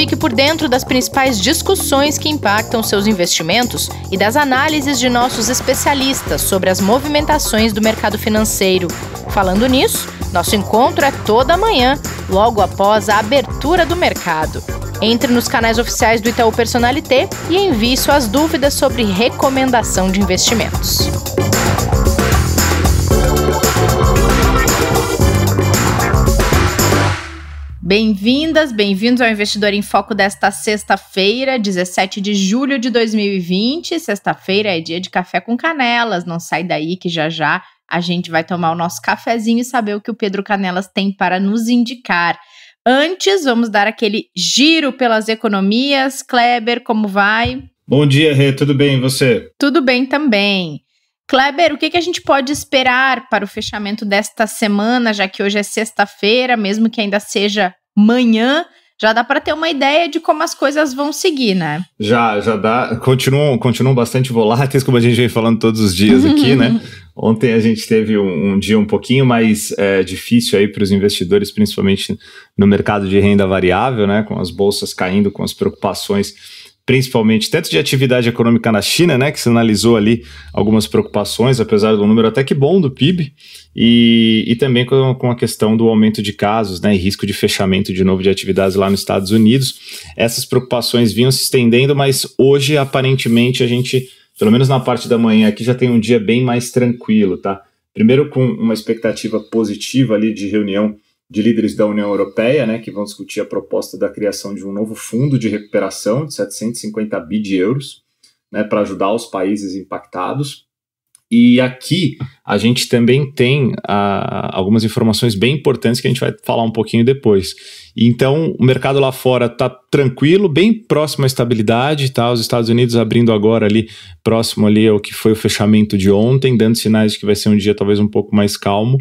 Fique por dentro das principais discussões que impactam seus investimentos e das análises de nossos especialistas sobre as movimentações do mercado financeiro. Falando nisso, nosso encontro é toda manhã, logo após a abertura do mercado. Entre nos canais oficiais do Itaú Personalité e envie suas dúvidas sobre recomendação de investimentos. Bem-vindas, bem-vindos ao Investidor em Foco desta sexta-feira, 17 de julho de 2020. Sexta-feira é dia de café com canelas, não sai daí que já a gente vai tomar o nosso cafezinho e saber o que o Pedro Canelas tem para nos indicar. Antes, vamos dar aquele giro pelas economias. Kleber, como vai? Bom dia, Rê, tudo bem e você? Tudo bem também. Kleber, o que a gente pode esperar para o fechamento desta semana, já que hoje é sexta-feira, mesmo que ainda seja manhã, já dá para ter uma ideia de como as coisas vão seguir, né? Já dá, continuam bastante voláteis, como a gente vem falando todos os dias aqui, né? Ontem a gente teve um dia um pouquinho mais difícil aí para os investidores, principalmente no mercado de renda variável, né? Com as bolsas caindo, com as preocupações principalmente tanto de atividade econômica na China, né, que se analisou ali algumas preocupações, apesar do número até que bom do PIB, e também com a questão do aumento de casos, né, e risco de fechamento de novo de atividades lá nos Estados Unidos. Essas preocupações vinham se estendendo, mas hoje, aparentemente, a gente, pelo menos na parte da manhã aqui, já tem um dia bem mais tranquilo, tá? Primeiro com uma expectativa positiva ali de reunião de líderes da União Europeia, né, que vão discutir a proposta da criação de um novo fundo de recuperação de 750 bi de euros, né, para ajudar os países impactados. E aqui a gente também tem algumas informações bem importantes que a gente vai falar um pouquinho depois. Então, o mercado lá fora está tranquilo, bem próximo à estabilidade, tá? Os Estados Unidos abrindo agora ali, próximo ali ao que foi o fechamento de ontem, dando sinais de que vai ser um dia talvez um pouco mais calmo.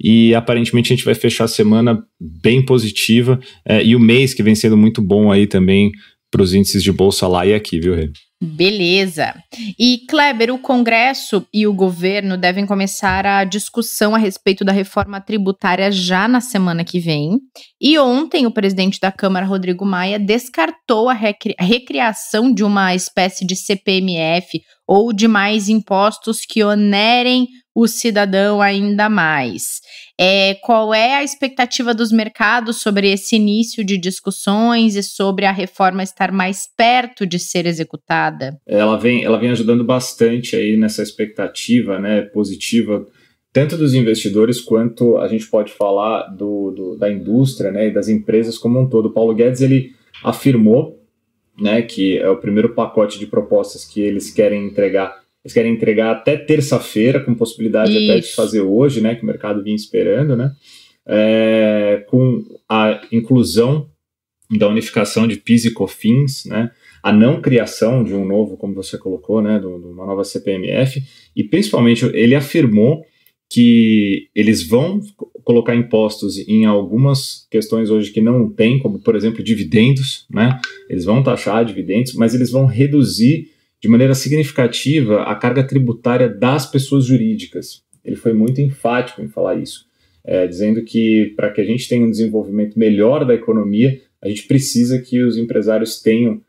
E aparentemente a gente vai fechar a semana bem positiva e o mês que vem sendo muito bom aí também para os índices de bolsa lá e aqui, viu, Rê? Beleza. E, Kleber, o Congresso e o governo devem começar a discussão a respeito da reforma tributária já na semana que vem. E ontem o presidente da Câmara, Rodrigo Maia, descartou a recriação de uma espécie de CPMF ou de mais impostos que onerem o cidadão ainda mais. Qual é a expectativa dos mercados sobre esse início de discussões e sobre a reforma estar mais perto de ser executada? Ela vem ajudando bastante aí nessa expectativa, né, positiva, tanto dos investidores quanto a gente pode falar da indústria, né, e das empresas como um todo. O Paulo Guedes, ele afirmou, né, que é o primeiro pacote de propostas que eles querem entregar. Eles querem entregar até terça-feira, com possibilidade até de fazer hoje, né, que o mercado vinha esperando, né, com a inclusão da unificação de PIS e COFINS, né, a não criação de um novo, como você colocou, né, de uma nova CPMF, e principalmente ele afirmou que eles vão colocar impostos em algumas questões hoje que não tem, como, por exemplo, dividendos, né, eles vão taxar dividendos, mas eles vão reduzir de maneira significativa a carga tributária das pessoas jurídicas. Ele foi muito enfático em falar isso, dizendo que para que a gente tenha um desenvolvimento melhor da economia, a gente precisa que os empresários tenham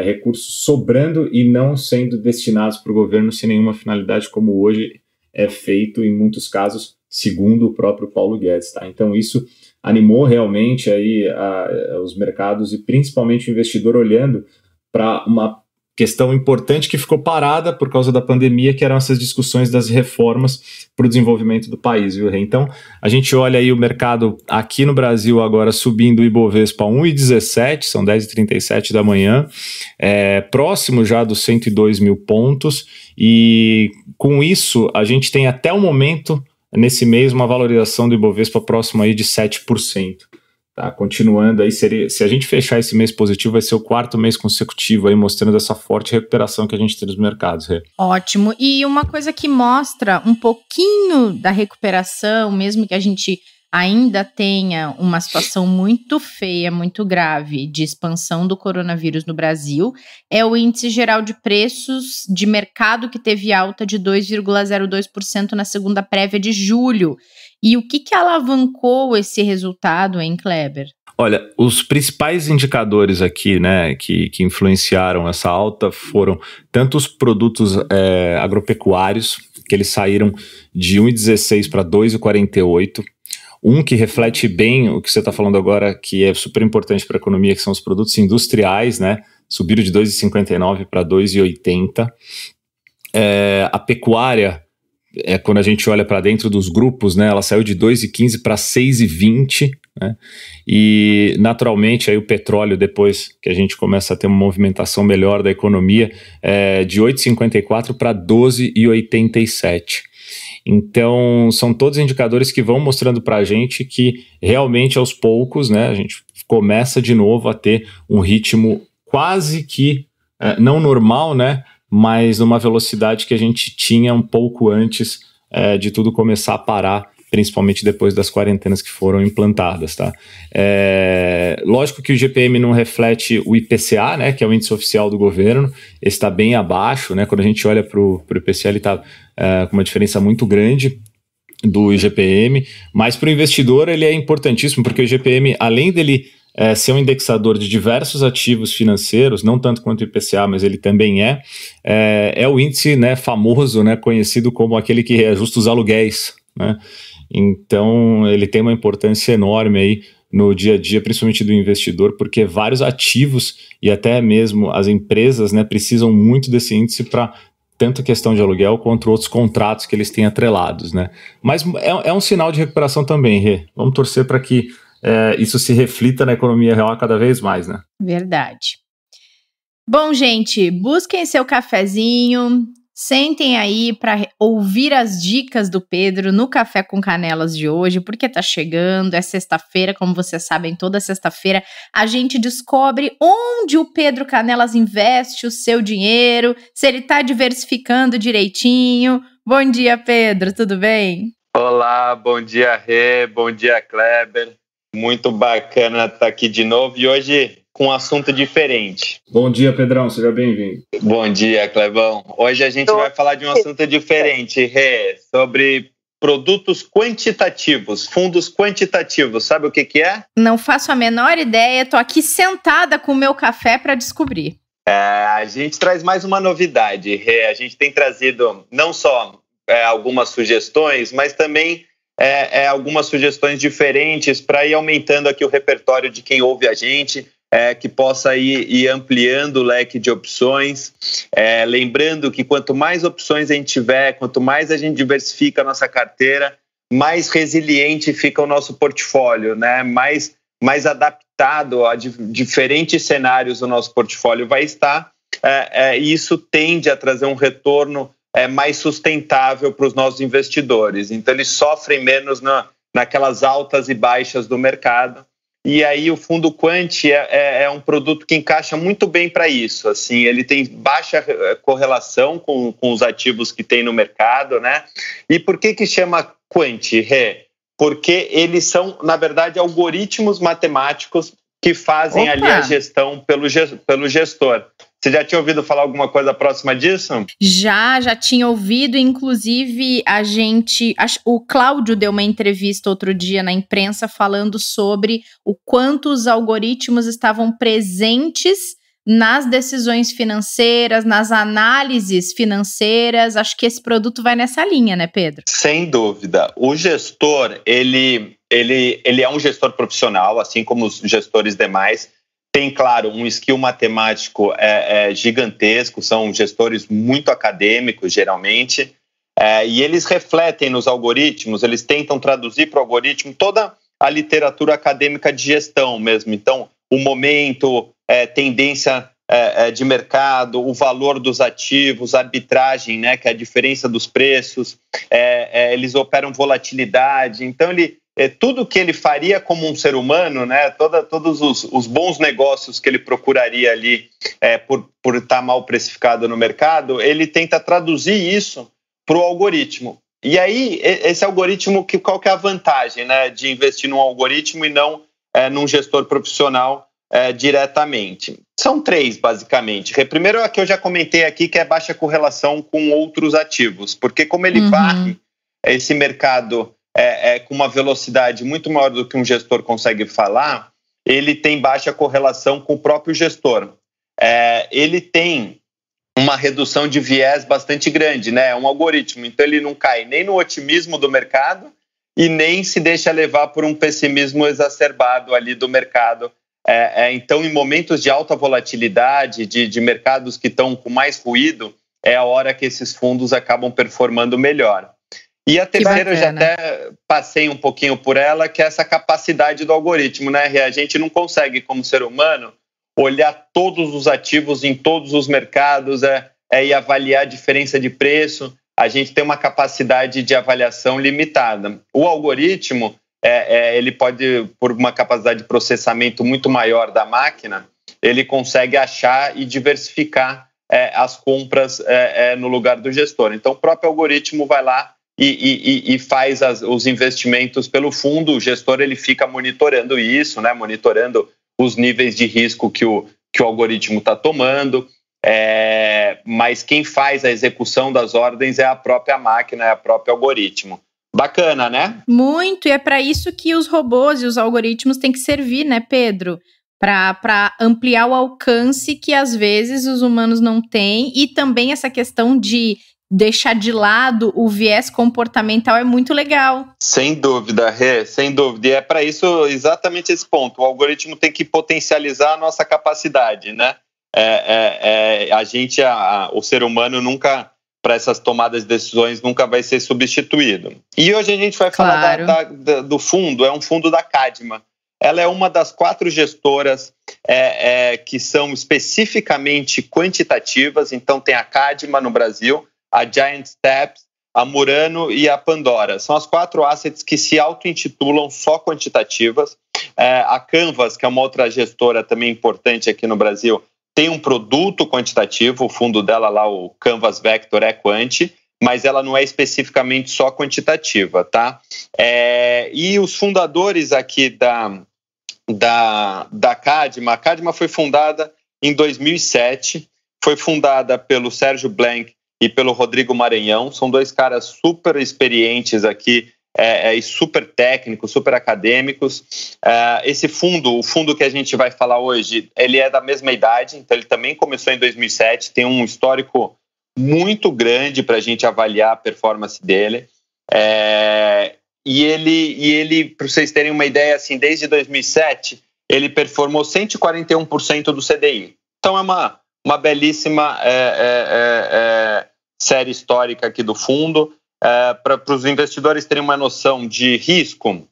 recursos sobrando e não sendo destinados para o governo sem nenhuma finalidade, como hoje é feito em muitos casos, segundo o próprio Paulo Guedes. Tá? Então isso animou realmente aí os mercados e principalmente o investidor olhando para uma questão importante que ficou parada por causa da pandemia, que eram essas discussões das reformas para o desenvolvimento do país, viu, Rê? Então, a gente olha aí o mercado aqui no Brasil agora subindo o Ibovespa a 1,17, são 10h37 da manhã, próximo já dos 102 mil pontos, e com isso a gente tem até o momento, nesse mês, uma valorização do Ibovespa próximo aí de 7%. Tá, continuando aí, se a gente fechar esse mês positivo, vai ser o quarto mês consecutivo aí, mostrando essa forte recuperação que a gente tem nos mercados. Rê. Ótimo. E uma coisa que mostra um pouquinho da recuperação, mesmo que a gente ainda tenha uma situação muito feia, muito grave de expansão do coronavírus no Brasil, é o índice geral de preços de mercado, que teve alta de 2,02% na segunda prévia de julho. E o que alavancou esse resultado, hein, Kleber? Olha, os principais indicadores aqui, né, que influenciaram essa alta foram tanto os produtos agropecuários, que eles saíram de 1,16 para 2,48. Que reflete bem o que você está falando agora, que é super importante para a economia, que são os produtos industriais, né? Subiram de 2,59 para 2,80. A pecuária, quando a gente olha para dentro dos grupos, né, ela saiu de 2,15 para 6,20, né? E naturalmente aí o petróleo, depois que a gente começa a ter uma movimentação melhor da economia, de 8,54 para 12,87. Então, são todos indicadores que vão mostrando para a gente que realmente aos poucos, né, a gente começa de novo a ter um ritmo quase que não normal, né, mas numa velocidade que a gente tinha um pouco antes de tudo começar a parar, principalmente depois das quarentenas que foram implantadas, tá? Lógico que o IGPM não reflete o IPCA, né, que é o índice oficial do governo, esse está bem abaixo, né, quando a gente olha para o IPCA ele está com uma diferença muito grande do IGPM, mas para o investidor ele é importantíssimo, porque o IGPM, além dele ser um indexador de diversos ativos financeiros, não tanto quanto o IPCA, mas ele também é o índice, né, famoso, né, conhecido como aquele que reajusta os aluguéis, né? Então ele tem uma importância enorme aí no dia a dia, principalmente do investidor, porque vários ativos e até mesmo as empresas, né, precisam muito desse índice para tanto questão de aluguel quanto outros contratos que eles têm atrelados, né? Mas é um sinal de recuperação também, Rê. Vamos torcer para que isso se reflita na economia real cada vez mais, né? Verdade. Bom, gente, busquem seu cafezinho, sentem aí para ouvir as dicas do Pedro no Café com Canelas de hoje, porque tá chegando, é sexta-feira, como vocês sabem, toda sexta-feira a gente descobre onde o Pedro Canelas investe o seu dinheiro, se ele tá diversificando direitinho. Bom dia, Pedro, tudo bem? Olá, bom dia, Rê, bom dia, Kleber. Muito bacana estar aqui de novo e hoje com um assunto diferente. Bom dia, Pedrão, seja bem-vindo. Bom dia, Clebão. Hoje a gente vai falar de um assunto diferente, Rê, sobre produtos quantitativos, fundos quantitativos. Sabe o que é? Não faço a menor ideia, tô aqui sentada com o meu café para descobrir. A gente traz mais uma novidade, Rê. A gente tem trazido não só algumas sugestões, mas também algumas sugestões diferentes para ir aumentando aqui o repertório de quem ouve a gente, que possa ir ampliando o leque de opções. Lembrando que quanto mais opções a gente tiver, quanto mais a gente diversifica a nossa carteira, mais resiliente fica o nosso portfólio, né? Mais adaptado a diferentes cenários o nosso portfólio vai estar, e isso tende a trazer um retorno mais sustentável para os nossos investidores. Então, eles sofrem menos naquelas altas e baixas do mercado. E aí, o fundo Quant é um produto que encaixa muito bem para isso. Assim, ele tem baixa correlação com os ativos que tem no mercado, né? E por que chama Quant, Rê? Porque eles são, na verdade, algoritmos matemáticos que fazem ali a gestão pelo gestor. Você já tinha ouvido falar alguma coisa próxima disso? Já tinha ouvido, inclusive o Cláudio deu uma entrevista outro dia na imprensa falando sobre o quanto os algoritmos estavam presentes nas decisões financeiras, nas análises financeiras. Acho que esse produto vai nessa linha, né, Pedro? Sem dúvida. O gestor, ele é um gestor profissional, assim como os gestores demais. Tem, claro, um skill matemático gigantesco, são gestores muito acadêmicos, geralmente, e eles refletem nos algoritmos, eles tentam traduzir para o algoritmo toda a literatura acadêmica de gestão mesmo. Então, o momento, tendência de mercado, o valor dos ativos, a arbitragem, né, que é a diferença dos preços, eles operam volatilidade. Então, tudo que ele faria como um ser humano, né, todos os bons negócios que ele procuraria ali por estar mal precificado no mercado, ele tenta traduzir isso para o algoritmo. E aí, esse algoritmo, qual que é a vantagem, né, de investir num algoritmo e não num gestor profissional diretamente? São três, basicamente. Primeiro, a que eu já comentei aqui, que é baixa correlação com outros ativos, porque como ele varre esse mercado com uma velocidade muito maior do que um gestor consegue falar, ele tem baixa correlação com o próprio gestor. Ele tem uma redução de viés bastante grande, né? É um algoritmo, então ele não cai nem no otimismo do mercado e nem se deixa levar por um pessimismo exacerbado ali do mercado. Então, em momentos de alta volatilidade, de mercados que estão com mais ruído, é a hora que esses fundos acabam performando melhor. E a terceira, eu já até passei um pouquinho por ela, que é essa capacidade do algoritmo, né? A gente não consegue, como ser humano, olhar todos os ativos em todos os mercados e avaliar a diferença de preço. A gente tem uma capacidade de avaliação limitada. O algoritmo, ele pode, por uma capacidade de processamento muito maior da máquina, ele consegue achar e diversificar as compras no lugar do gestor. Então, o próprio algoritmo vai lá e faz os investimentos pelo fundo. O gestor ele fica monitorando isso, né? Monitorando os níveis de risco que o algoritmo está tomando, mas quem faz a execução das ordens é a própria máquina, é o próprio algoritmo. Bacana, né? Muito, e é para isso que os robôs e os algoritmos têm que servir, né, Pedro? Para ampliar o alcance que às vezes os humanos não têm, e também essa questão de deixar de lado o viés comportamental é muito legal. Sem dúvida, Rê, sem dúvida. E é para isso exatamente esse ponto. O algoritmo tem que potencializar a nossa capacidade, né? O ser humano nunca, para essas tomadas de decisões, nunca vai ser substituído. E hoje a gente vai falar do fundo, é um fundo da Cadma. Ela é uma das 4 gestoras que são especificamente quantitativas. Então tem a Cadma no Brasil, a Giant Steps, a Murano e a Pandora. São as 4 assets que se auto-intitulam só quantitativas. A Canvas, que é uma outra gestora também importante aqui no Brasil, tem um produto quantitativo, o fundo dela lá, o Canvas Vector, é Quanti, mas ela não é especificamente só quantitativa, tá? E os fundadores aqui da Cadma, a Cadma foi fundada em 2007, foi fundada pelo Sérgio Blank e pelo Rodrigo Maranhão. São 2 caras super experientes aqui e super técnicos, super acadêmicos. Esse fundo, o fundo que a gente vai falar hoje, ele é da mesma idade, então ele também começou em 2007, tem um histórico muito grande para a gente avaliar a performance dele. E ele, para vocês terem uma ideia, assim, desde 2007, ele performou 141% do CDI. Então é uma belíssima série histórica aqui do fundo. Para os investidores terem uma noção de risco,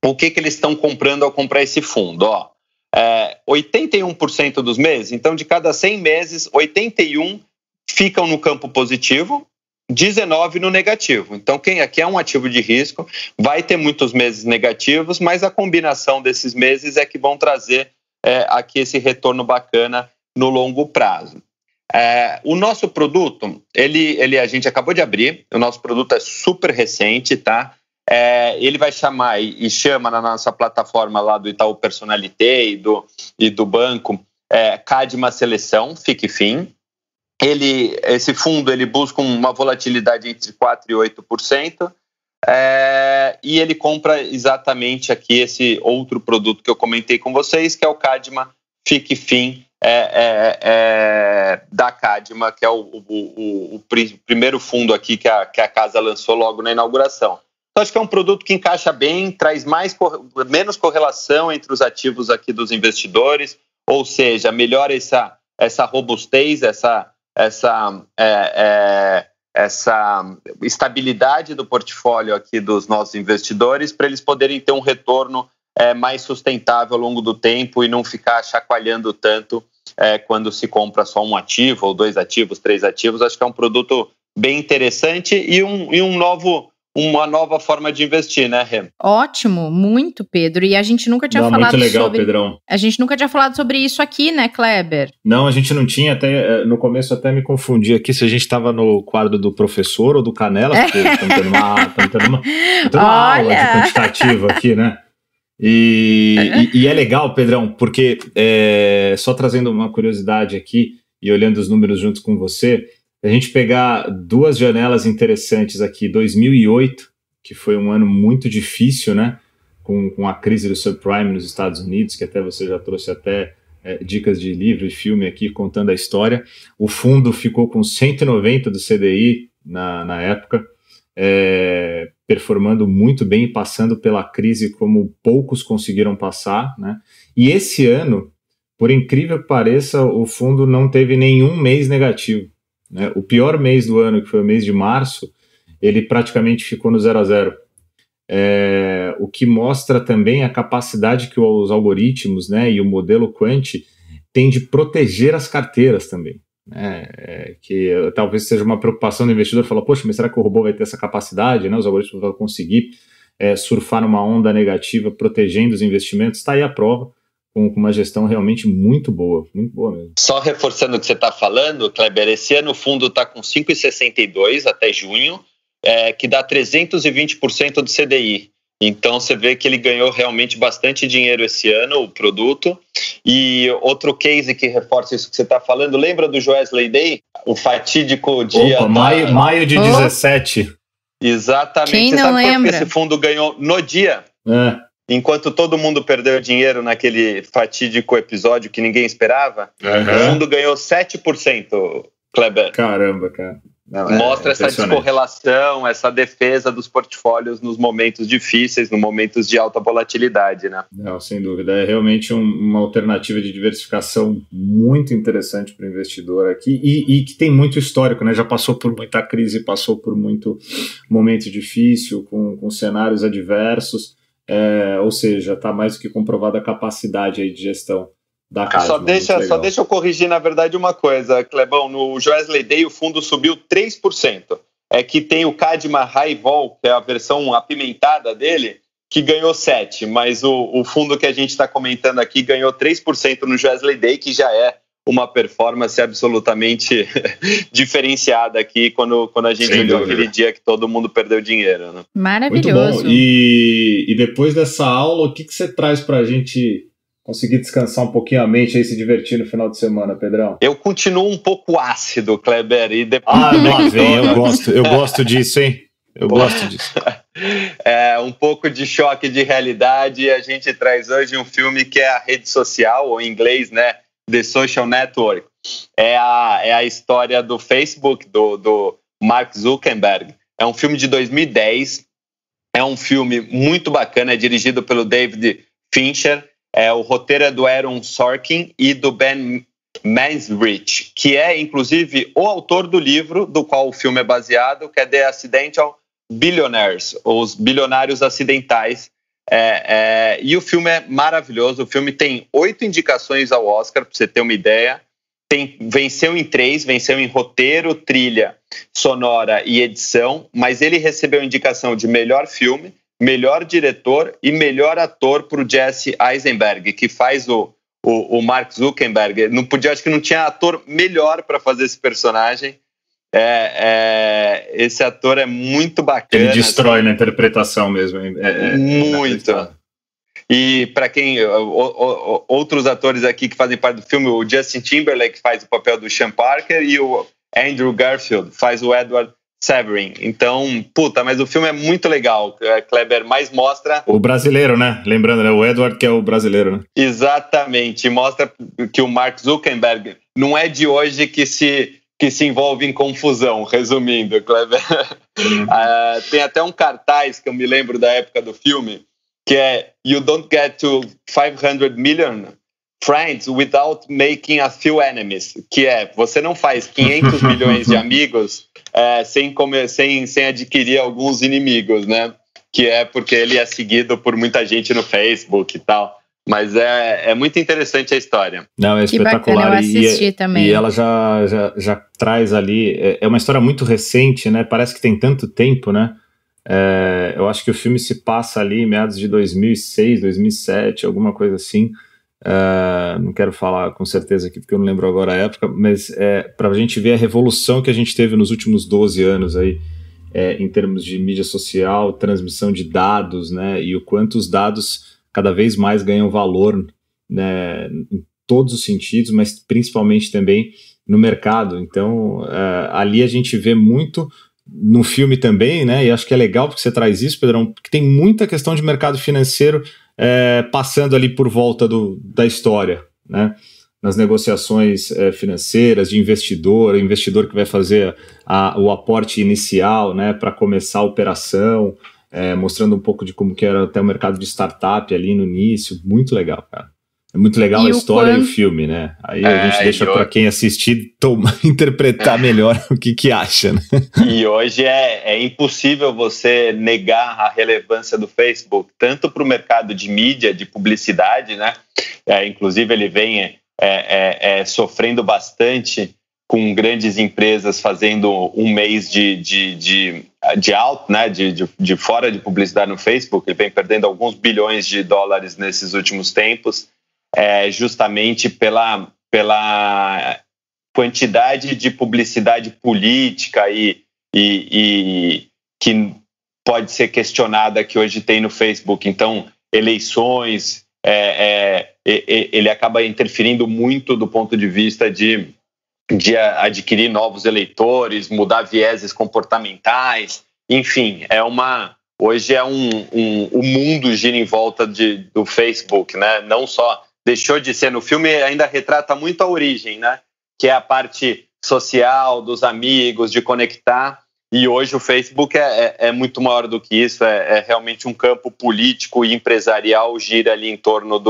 o que eles estão comprando ao comprar esse fundo? 81% dos meses, então de cada 100 meses, 81 ficam no campo positivo, 19 no negativo. Então quem aqui é um ativo de risco, vai ter muitos meses negativos, mas a combinação desses meses é que vão trazer aqui esse retorno bacana no longo prazo. O nosso produto, a gente acabou de abrir, o nosso produto é super recente, tá? Ele vai chamar e chama na nossa plataforma lá do Itaú Personalité e do banco, Cadma Seleção, FIC Fim. Esse fundo ele busca uma volatilidade entre 4% e 8%, e ele compra exatamente aqui esse outro produto que eu comentei com vocês, que é o Cadma FIC Fim, da Cadma, que é o primeiro fundo aqui que a casa lançou logo na inauguração. Então, acho que é um produto que encaixa bem, traz menos correlação entre os ativos aqui dos investidores, ou seja, melhora essa robustez, essa estabilidade do portfólio aqui dos nossos investidores, para eles poderem ter um retorno mais sustentável ao longo do tempo e não ficar chacoalhando tanto quando se compra só um ativo, ou 2 ativos, 3 ativos. Acho que é um produto bem interessante e uma nova forma de investir, né, Rê? Ótimo, muito, Pedro. E a gente nunca tinha falado muito legal, Pedrão. A gente nunca tinha falado sobre isso aqui, né, Kleber? Não, a gente não tinha. Até no começo até me confundi aqui se a gente estava no quadro do professor ou do Canela, porque estamos tendo uma aula de quantitativo aqui, né? E é legal, Pedrão, porque só trazendo uma curiosidade aqui e olhando os números juntos com você, a gente pegar 2 janelas interessantes aqui, 2008, que foi um ano muito difícil, né? com a crise do subprime nos Estados Unidos, que até você já trouxe até dicas de livro e filme aqui contando a história. O fundo ficou com 190 do CDI na época, performando muito bem e passando pela crise como poucos conseguiram passar, né? E esse ano, por incrível que pareça, o fundo não teve nenhum mês negativo, né? O pior mês do ano, que foi o mês de março, ele praticamente ficou no 0 a 0. O que mostra também a capacidade que os algoritmos, né, e o modelo Quant tem de proteger as carteiras também, né? Que talvez seja uma preocupação do investidor, falar, poxa, mas será que o robô vai ter essa capacidade, né? Os algoritmos vão conseguir surfar numa onda negativa, protegendo os investimentos? Está aí a prova, com uma gestão realmente muito boa mesmo. Só reforçando o que você está falando, Kleber, esse ano o fundo está com 5,62 até junho, que dá 320% do CDI. Então você vê que ele ganhou realmente bastante dinheiro esse ano, o produto. E outro case que reforça isso que você está falando, lembra do Joesley Day? O fatídico dia... Maio de 17. Exatamente. Quem você não sabe lembra? quanto que esse fundo ganhou no dia? Enquanto todo mundo perdeu dinheiro naquele fatídico episódio que ninguém esperava, o fundo ganhou 7%, Kleber. Caramba, cara. Mostra essa descorrelação, essa defesa dos portfólios nos momentos difíceis, nos momentos de alta volatilidade, né? Não, sem dúvida. É realmente uma alternativa de diversificação muito interessante para o investidor aqui e que tem muito histórico, né? Já passou por muita crise, passou por muito momento difícil, com cenários adversos, ou seja, está mais do que comprovada a capacidade aí de gestão da casa. Só deixa eu corrigir, na verdade, uma coisa, Clebão. No Joesley Day, o fundo subiu 3%. É que tem o Cadma High Vol, que é a versão apimentada dele, que ganhou 7%. Mas o fundo que a gente está comentando aqui ganhou 3% no Joesley Day, que já é uma performance absolutamente diferenciada aqui quando a gente olhou aquele dia que todo mundo perdeu dinheiro, né? Maravilhoso. Muito bom. E depois dessa aula, o que você traz para a gente conseguir descansar um pouquinho a mente e se divertir no final de semana, Pedrão? Eu continuo um pouco ácido, Kleber. E depois eu gosto disso, hein? Eu gosto disso. Um pouco de choque de realidade. A gente traz hoje um filme que é a rede social, ou em inglês, né? The Social Network. É a história do Facebook, do Mark Zuckerberg. É um filme de 2010. É um filme muito bacana, é dirigido pelo David Fincher. O roteiro é do Aaron Sorkin e do Ben Mansbridge, que é, inclusive, o autor do livro do qual o filme é baseado, que é The Accidental Billionaires, os bilionários acidentais. E o filme é maravilhoso. O filme tem 8 indicações ao Oscar, para você ter uma ideia. Venceu em 3, venceu em roteiro, trilha sonora e edição, mas ele recebeu indicação de melhor filme, melhor diretor e melhor ator para o Jesse Eisenberg, que faz o Mark Zuckerberg. Acho que não tinha ator melhor para fazer esse personagem. Esse ator é muito bacana. Ele destrói na interpretação mesmo. Muito. E para quem... outros atores aqui que fazem parte do filme, o Justin Timberlake faz o papel do Sean Parker e o Andrew Garfield faz o Edward Severin. Então, mas o filme é muito legal, Kleber, mas mostra... O brasileiro, né? Lembrando, né? O Edward que é o brasileiro, né? Exatamente. Mostra que o Mark Zuckerberg não é de hoje que se envolve em confusão, resumindo, Kleber. Tem até um cartaz que eu me lembro da época do filme, que é You don't get to 500 million friends without making a few enemies, que é, você não faz 500 milhões de amigos sem adquirir alguns inimigos, né? Que é porque ele é seguido por muita gente no Facebook e tal. Mas é muito interessante a história. Não, é espetacular. Que bacana, eu assisti também. E ela já traz ali... É uma história muito recente, né? Parece que tem tanto tempo, né? Eu acho que o filme se passa ali em meados de 2006, 2007, alguma coisa assim. Não quero falar com certeza aqui, porque eu não lembro agora a época, mas para a gente ver a revolução que a gente teve nos últimos 12 anos aí, em termos de mídia social, transmissão de dados, né? E o quanto os dados cada vez mais ganham valor, né, em todos os sentidos, mas principalmente também no mercado. Então, ali a gente vê muito no filme também, né? E acho que é legal porque você traz isso, Pedrão, porque tem muita questão de mercado financeiro passando ali por volta da história, né? Nas negociações financeiras de investidor que vai fazer o aporte inicial, né, para começar a operação, mostrando um pouco de como que era até o mercado de startup ali no início. Muito legal, cara. É muito legal a história e o filme, né? Aí a gente deixa para quem assistir interpretar melhor o que acha, né? E hoje é impossível você negar a relevância do Facebook, tanto para o mercado de mídia, de publicidade, né? Inclusive ele vem sofrendo bastante com grandes empresas fazendo um mês de alto, né? De fora de publicidade no Facebook. Ele vem perdendo alguns bilhões de dólares nesses últimos tempos. Justamente pela quantidade de publicidade política e que pode ser questionada que hoje tem no Facebook. Então, eleições, ele acaba interferindo muito do ponto de vista de adquirir novos eleitores, mudar vieses comportamentais, enfim, hoje o mundo gira em volta do Facebook, né? Não só deixou de ser no filme, ainda retrata muito a origem, né? Que é a parte social, dos amigos, de conectar. E hoje o Facebook é muito maior do que isso, é realmente um campo político e empresarial, gira ali em torno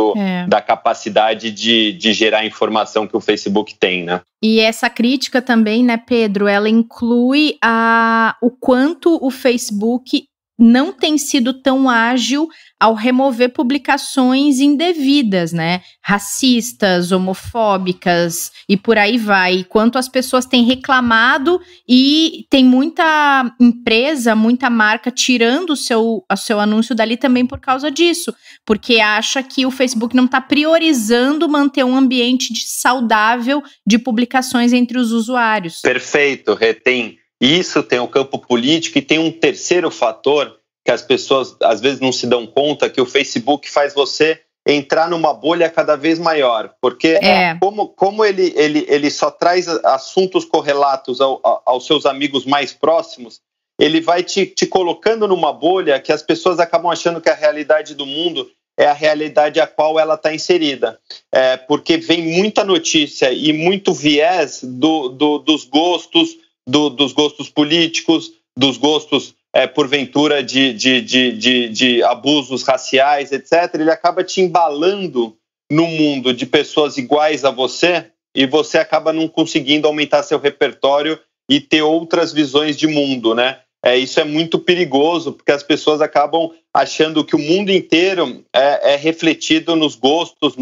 da capacidade de gerar informação que o Facebook tem, né? E essa crítica também, né, Pedro, ela inclui o quanto o Facebook não tem sido tão ágil ao remover publicações indevidas, né? Racistas, homofóbicas e por aí vai. Quanto as pessoas têm reclamado e tem muita empresa, muita marca tirando o seu anúncio dali também por causa disso, porque acha que o Facebook não está priorizando manter um ambiente saudável de publicações entre os usuários. Perfeito, retém. Isso, tem o campo político e tem um terceiro fator que as pessoas às vezes não se dão conta, que o Facebook faz você entrar numa bolha cada vez maior, porque como ele só traz assuntos correlatos aos seus amigos mais próximos, ele vai te colocando numa bolha que as pessoas acabam achando que a realidade do mundo é a realidade a qual ela está inserida, porque vem muita notícia e muito viés dos gostos políticos, dos gostos, porventura, de abusos raciais, etc. Ele acaba te embalando no mundo de pessoas iguais a você e você acaba não conseguindo aumentar seu repertório e ter outras visões de mundo, né? Isso é muito perigoso, porque as pessoas acabam achando que o mundo inteiro é refletido nos gostos,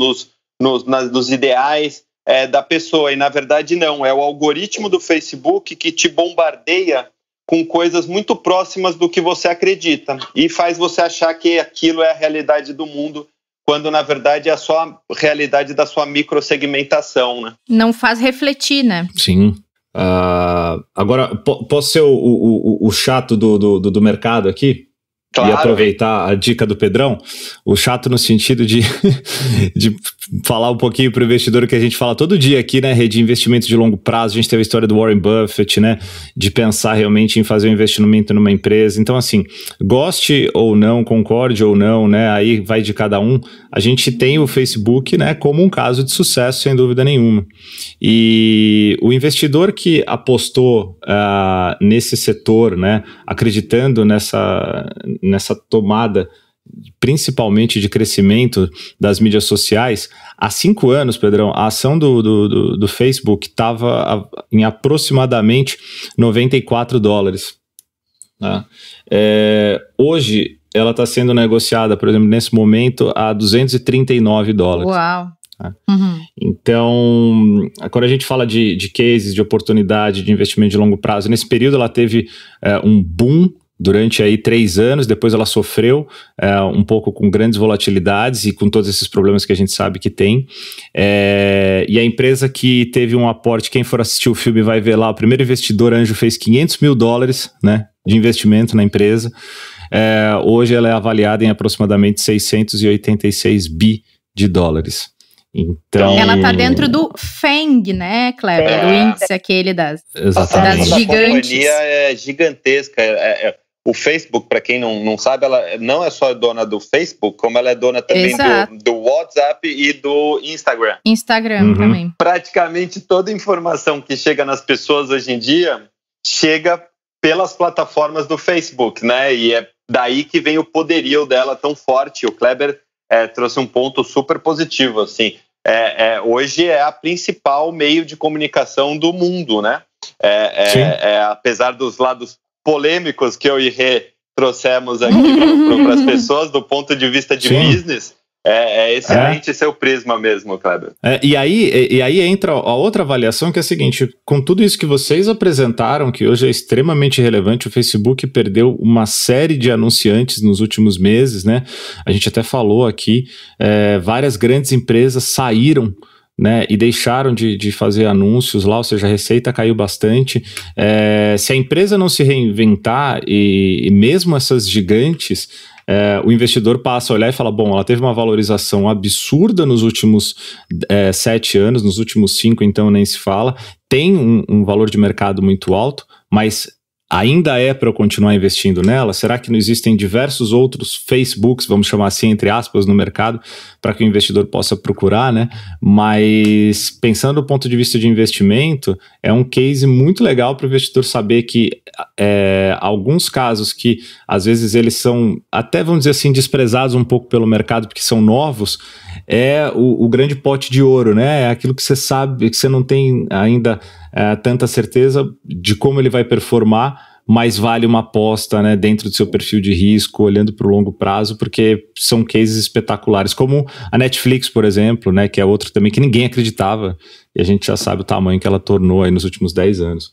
nos ideais da pessoa, e na verdade não, é o algoritmo do Facebook que te bombardeia com coisas muito próximas do que você acredita e faz você achar que aquilo é a realidade do mundo, quando na verdade é só a realidade da sua microsegmentação, né? Não faz refletir, né? Sim. Agora, posso ser o chato do mercado aqui? Claro. E aproveitar a dica do Pedrão, o chato no sentido de falar um pouquinho para o investidor que a gente fala todo dia aqui, né, de investimento de longo prazo. A gente teve a história do Warren Buffett, né, de pensar realmente em fazer um investimento numa empresa. Então, assim, goste ou não, concorde ou não, né, aí vai de cada um. A gente tem o Facebook, né, como um caso de sucesso, sem dúvida nenhuma. E o investidor que apostou nesse setor, né, acreditando nessa tomada, principalmente de crescimento das mídias sociais, há 5 anos, Pedrão, a ação do Facebook estava em aproximadamente $94. Tá? Hoje, ela está sendo negociada, por exemplo, nesse momento, a $239. Uau! Uhum. Então, quando a gente fala de cases, de oportunidade, de investimento de longo prazo, nesse período ela teve um boom durante aí 3 anos, depois ela sofreu um pouco com grandes volatilidades e com todos esses problemas que a gente sabe que tem, e a empresa que teve um aporte, quem for assistir o filme vai ver lá, o primeiro investidor anjo fez $500 mil, né, de investimento na empresa. Hoje ela é avaliada em aproximadamente $686 bi. Então, ela tá dentro do FANG, né, Kleber? O índice aquele das gigantes. A companhia é gigantesca. O Facebook, para quem não sabe, ela não é só dona do Facebook, como ela é dona também do WhatsApp e do Instagram. Instagram também. Praticamente toda informação que chega nas pessoas hoje em dia chega pelas plataformas do Facebook, né? E é daí que vem o poderio dela tão forte. O Kleber trouxe um ponto super positivo, assim. Hoje é a principal meio de comunicação do mundo, né? Apesar dos lados polêmicos que eu e Rê trouxemos aqui para as pessoas, do ponto de vista de business, é excelente seu prisma mesmo, Kleber. E aí entra a outra avaliação, que é a seguinte: com tudo isso que vocês apresentaram, que hoje é extremamente relevante, o Facebook perdeu uma série de anunciantes nos últimos meses, né? A gente até falou aqui, várias grandes empresas saíram, né, e deixaram de fazer anúncios lá, ou seja, a receita caiu bastante. Se a empresa não se reinventar, e mesmo essas gigantes, o investidor passa a olhar e fala, bom, ela teve uma valorização absurda nos últimos 7 anos, nos últimos 5 então nem se fala, tem um valor de mercado muito alto, mas ainda para eu continuar investindo nela? Será que não existem diversos outros Facebooks, vamos chamar assim, entre aspas, no mercado, para que o investidor possa procurar, né? Mas pensando do ponto de vista de investimento, é um case muito legal para o investidor saber que alguns casos que às vezes eles são até, vamos dizer assim, desprezados um pouco pelo mercado porque são novos, é o grande pote de ouro, né? É aquilo que você sabe, que você não tem ainda tanta certeza de como ele vai performar, mas vale uma aposta, né, dentro do seu perfil de risco, olhando para o longo prazo, porque são cases espetaculares, como a Netflix, por exemplo, né, que é outro também que ninguém acreditava, e a gente já sabe o tamanho que ela tornou aí nos últimos 10 anos.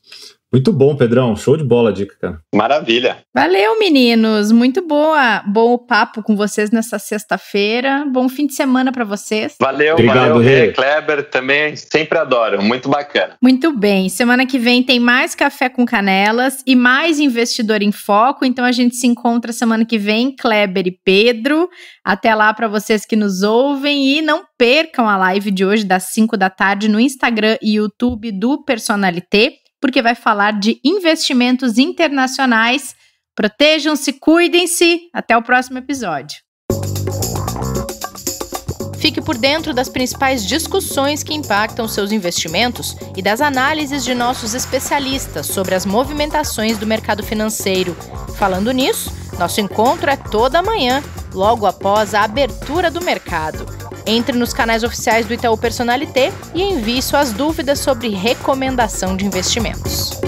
Muito bom, Pedrão. Show de bola a dica, cara. Maravilha. Valeu, meninos. Muito bom o papo com vocês nessa sexta-feira. Bom fim de semana para vocês. Valeu, Rê, Kleber, também sempre adoro. Muito bacana. Muito bem. Semana que vem tem mais Café com Canelas e mais Investidor em Foco. Então a gente se encontra semana que vem, Kleber e Pedro. Até lá para vocês que nos ouvem e não percam a live de hoje das 5 da tarde no Instagram e YouTube do Personalité, porque vai falar de investimentos internacionais. Protejam-se, cuidem-se. Até o próximo episódio. Fique por dentro das principais discussões que impactam seus investimentos e das análises de nossos especialistas sobre as movimentações do mercado financeiro. Falando nisso, nosso encontro é toda manhã, logo após a abertura do mercado. Entre nos canais oficiais do Itaú Personalité e envie suas dúvidas sobre recomendação de investimentos.